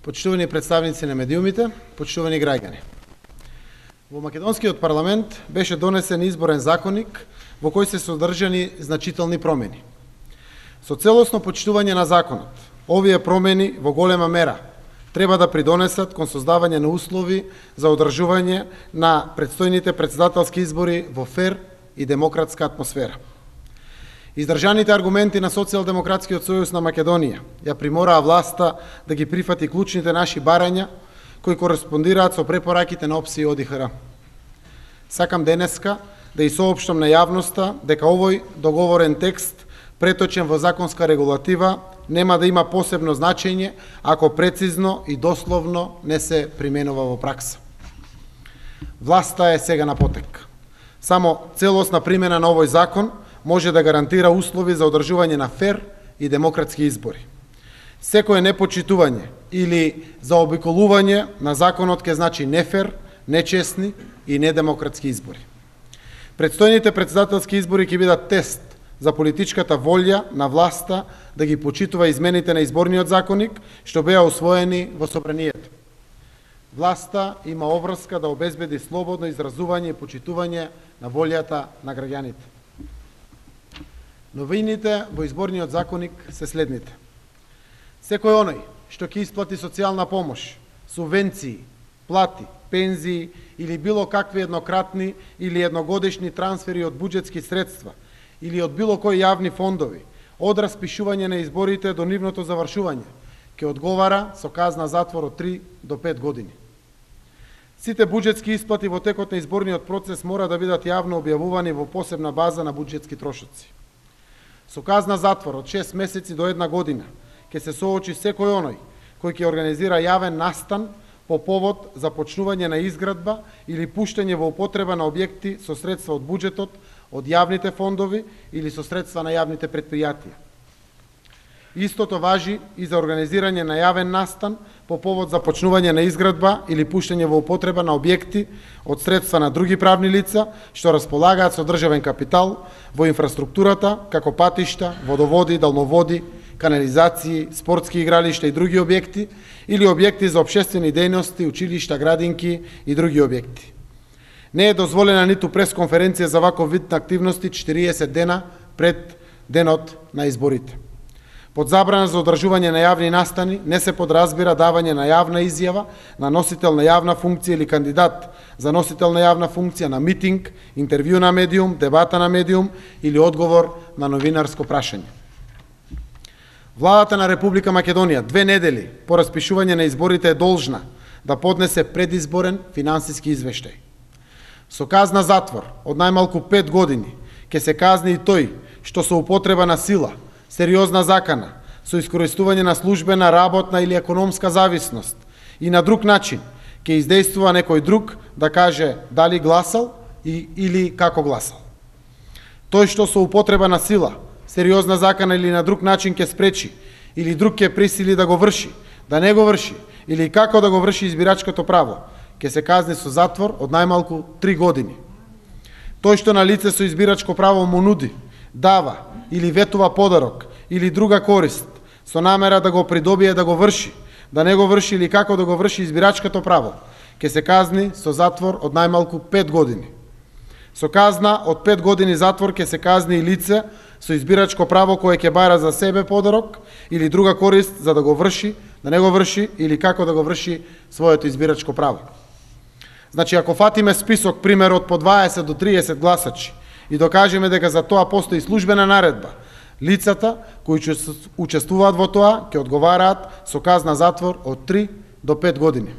Почитувани представници на медиумите, почитувани граѓани. Во македонскиот парламент беше донесен изборен законник во кој се содржани значителни промени. Со целосно почитување на законот, овие промени во голема мера треба да придонесат кон создавање на услови за одржување на предстојните претседателски избори во фер и демократска атмосфера. Издржаните аргументи на Социјалдемократскиот сојуз на Македонија ја примораа власта да ги прифати клучните наши барања кои кореспондираат со препораките на ОПСИ и ОДИХР. Сакам денеска да и соопштам на јавноста дека овој договорен текст, преточен во законска регулатива, нема да има посебно значење ако прецизно и дословно не се применува во пракса. Власта е сега на потек. Само целосна примена на овој закон може да гарантира услови за одржување на фер и демократски избори. Секое непочитување или заобиколување на законот ке значи нефер, нечесни и недемократски избори. Предстојните претседателски избори ќе бидат тест за политичката волја на власта да ги почитува измените на изборниот законник што беа усвоени во собранието. Власта има обврска да обезбеди слободно изразување и почитување на волјата на граѓаните. Новините во изборниот законник се следните. Секој оној што ќе исплати социјална помош, субвенции, плати, пензии или било какви еднократни или едногодишни трансфери од буџетски средства или од било кои јавни фондови од распишување на изборите до нивното завршување, ќе одговара со казна затвор од 3 до 5 години. Сите буџетски исплати во текот на изборниот процес мора да бидат јавно објавувани во посебна база на буџетски трошоци. Со казна затвор од 6 месеци до 1 година ќе се соочи секој оној кој ќе организира јавен настан по повод започнување на изградба или пуштање во употреба на објекти со средства од буџетот, од јавните фондови или со средства на јавните претпријатија. Истото важи и за организирање на јавен настан по повод започнување на изградба или пуштање во употреба на објекти од средства на други правни лица што располагаат со државен капитал во инфраструктурата, како патишта, водоводи, далноводи, канализации, спортски игралишта и други објекти или објекти за општествени дејности, училишта, градинки и други објекти. Не е дозволена ниту пресконференција за ваков вид на активности 40 дена пред денот на изборите. Под забрана за одржување на јавни настани не се подразбира давање на јавна изјава на носител на јавна функција или кандидат за носител на јавна функција на митинг, интервју на медиум, дебата на медиум или одговор на новинарско прашање. Владата на Република Македонија 2 недели по распишување на изборите е должна да поднесе предизборен финансиски извештај. Со казна затвор од најмалку 5 години ќе се казни и тој што со употреба на сила, сериозна закана, со искористување на службена, работна или економска зависност и на друг начин ќе издействува некој друг да каже дали гласал или како гласал. Тој што со употреба на сила, сериозна закана или на друг начин ќе спречи или друг ќе присили да го врши, да не го врши или како да го врши избирачкото право, ќе се казни со затвор од најмалку 3 години. Тој што на лице со избирачко право му нуди, дава или ветува подарок или друга корист со намера да го придобие да го врши, да не го врши или како да го врши избирачкото право, ќе се казни со затвор од најмалку 5 години. Со казна од 5 години затвор ќе се казни и лице со избирачко право кое ќе бара за себе подарок или друга корист за да го врши, да не го врши или како да го врши своето избирачко право. Значи, ако фатиме список примерот по 20 до 30 гласачи и докажеме дека за тоа постои службена наредба, лицата кои учествуваат во тоа ќе одговараат со казна затвор од 3 до 5 години.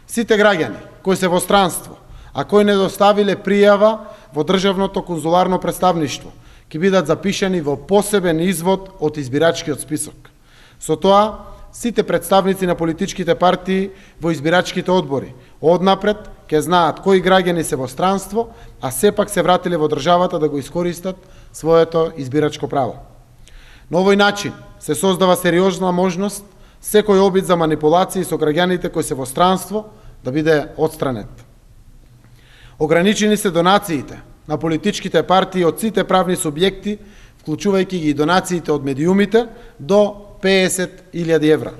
Сите граѓани кои се во странство, а кои не доставиле пријава во државното конзуларно представништво, ќе бидат запишани во посебен извод од избирачкиот список. Со тоа, сите представници на политичките партии во избирачките одбори однапред ќе знаат кои граѓани се во странство, а сепак се вратиле во државата да го искористат своето избирачко право. На овој начин се создава сериозна можност секој обид за манипулации со граѓаните кои се во странство да биде отстранет. Ограничени се донациите на политичките партии од сите правни субјекти, вклучувајќи ги донациите од медиумите, до 50.000 евра.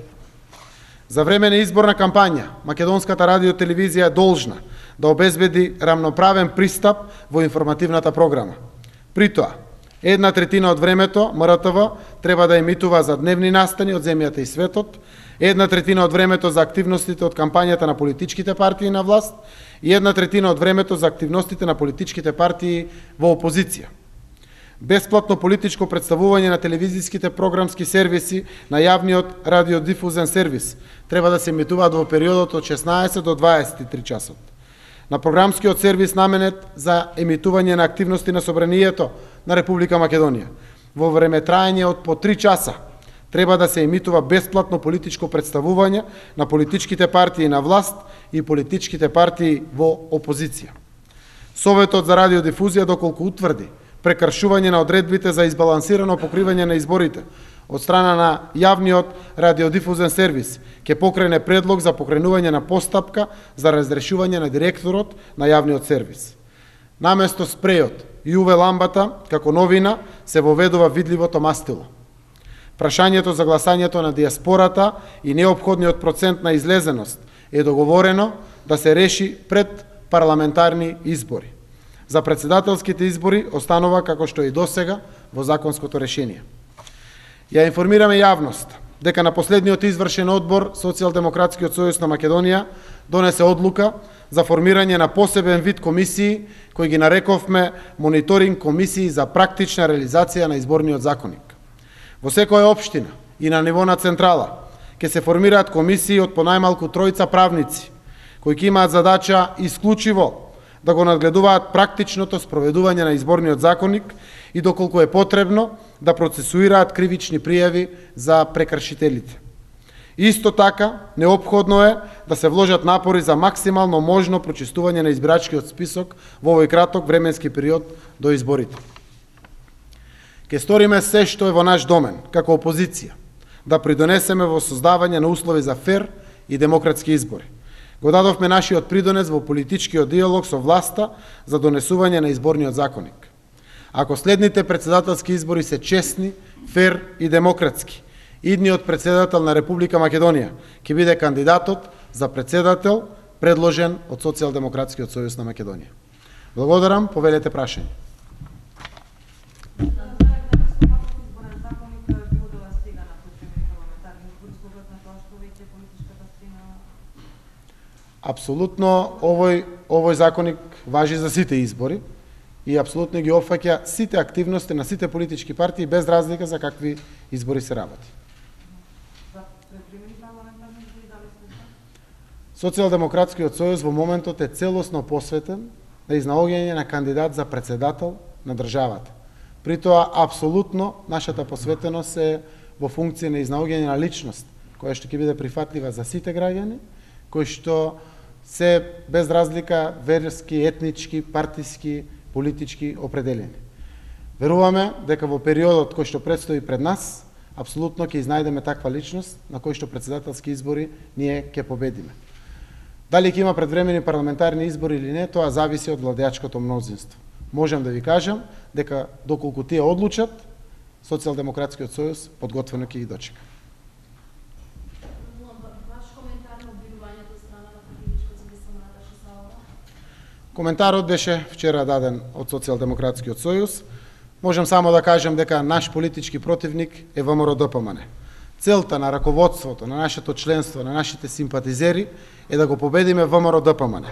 За време на изборна кампања, македонската радиотелевизија е должна да обезбеди рамноправен пристап во информативната програма. При тоа, 1/3 од времето МРТВ треба да емитува за дневни настани од земјата и светот, 1/3 од времето за активностите од кампањата на политичките партии на власт и 1/3 од времето за активностите на политичките партии во опозиција. Бесплатно политичко представување на телевизиските програмски сервиси на јавниот радиодифузен сервис треба да се емитуваат во периодот од 16 до 23 часот. На програмскиот сервис наменет за емитување на активности на Собранието на Република Македонија во време траење од по 3 часа треба да се емитува бесплатно политичко представување на политичките партии на власт и политичките партии во опозиција. Советот за радиодифузија доколку утврди прекршување на одредбите за избалансирано покривање на изборите од страна на јавниот радиодифузен сервис, ќе покрене предлог за покренување на постапка за разрешување на директорот на јавниот сервис. Наместо спрејот и UV ламбата, како новина, се воведува видливото мастило. Прашањето за гласањето на диаспората и неопходниот процент на излезеност е договорено да се реши пред парламентарни избори. За председателските избори останува како што и досега во законското решение. Ја информираме јавност дека на последниот извршен одбор Социјалдемократскиот сојуз на Македонија донесе одлука за формирање на посебен вид комисии кои ги нарековме мониторинг комисии за практична реализација на изборниот законник. Во секоја општина и на ниво на централа ќе се формираат комисии од понајмалку 3 правници кои ќе имаат задача исклучиво да го надгледуваат практичното спроведување на изборниот законник и доколку е потребно да процесуираат кривични пријави за прекршителите. Исто така, неопходно е да се вложат напори за максимално можно прочистување на избирачкиот список во овој краток временски период до изборите. Ке сториме се што е во наш домен, како опозиција, да придонесеме во создавање на услови за фер и демократски избори. Го дадовме нашиот придонес во политичкиот диалог со власта за донесување на изборниот законник. Ако следните председателски избори се честни, фер и демократски, идниот председател на Република Македонија ќе биде кандидатот за председател предложен од Социјалдемократскиот сојуз на Македонија. Благодарам, повелете прашање. Апсолутно овој законник важи за сите избори и апсолутно ги опфаќа сите активности на сите политички партии без разлика за какви избори се работи. Социјалдемократскиот сојуз во моментот е целосно посветен на изнаоѓање на кандидат за председател на државата. При тоа апсолутно нашата посветеност е во функција на изнаоѓање на личност која што ќе биде прифатлива за сите граѓани, кои што се без разлика верски, етнички, партиски, политички определени. Веруваме дека во периодот кој што предстои пред нас, апсолутно ќе изнајдеме таква личност на кој што председателски избори ние ќе победиме. Дали ќе има предвремени парламентарни избори или не, тоа зависи од владеачкото мнозинство. Можам да ви кажам дека доколку тие одлучат, Социјалдемократскиот сојуз подготвено ќе ги дочека. Коментарот беше вчера даден од Социјалдемократскиот сојуз. Можам само да кажам дека наш политички противник е ВМРО-ДПМН. Целта на раководството, на нашето членство, на нашите симпатизери е да го победиме ВМРО-ДПМН.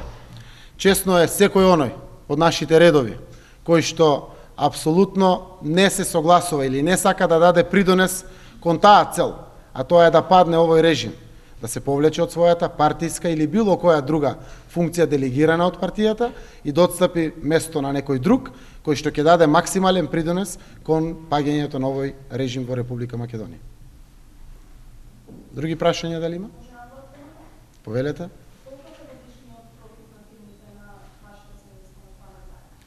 Честно е секој оној од нашите редови кој што апсолутно не се согласува или не сака да даде придонес кон таа цел, а тоа е да падне овој режим, да се повлече од својата партиска или било која друга функција делегирана од партијата и да отстапи место на некој друг, кој што ќе даде максимален придонес кон паѓањето на овој режим во Република Македонија. Други прашања дали има? Повелете.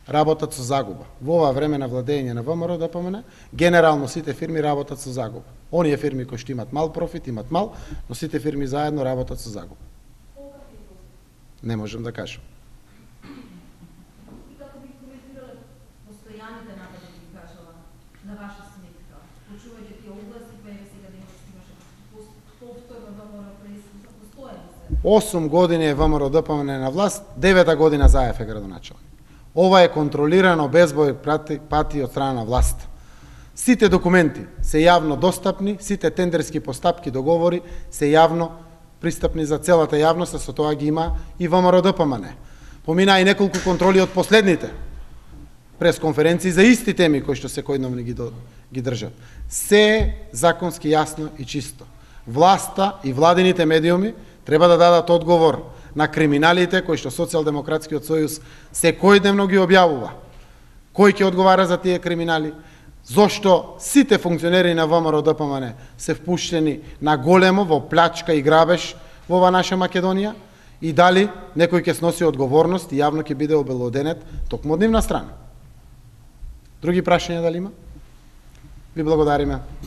Работат со загуба. Во ова време на владење на ВМРО-ДПМН, генерално сите фирми работат со загуба. Оние фирми кои што имат мал профит, имат мал, но сите фирми заедно работат со загуба. Не можам да кажам. И како би коментирале постојаните напади, би кажала, на ваша сметка? Почувајќи тие огласи, па еве сега денес имаше повторно ВМРО 8 години е ВМРО ДПМН на власт, 9 година Заев е градоначелник. Ова е контролирано безбој пати од страна на власт. Сите документи се јавно достапни, сите тендерски постапки, договори се јавно пристапни за целата јавност, а со тоа ги има и ВМРО ДПМН. Помина и неколку контроли од последните пресконференции за исти теми кои што секојдневно ги држат. Се е законски јасно и чисто. Власта и владините медиуми треба да дадат одговор на криминалите кои што Социјалдемократскиот сојуз секојдневно ги објавува. Кој ќе одговара за тие криминали? Зошто сите функционери на ВМРО ДПМН се впуштени на големо во плячка и грабеж во ова наша Македонија? И дали некој ќе сноси одговорност и јавно ќе биде обелоденет токму од нивна страна? Други прашања дали има? Ви благодариме.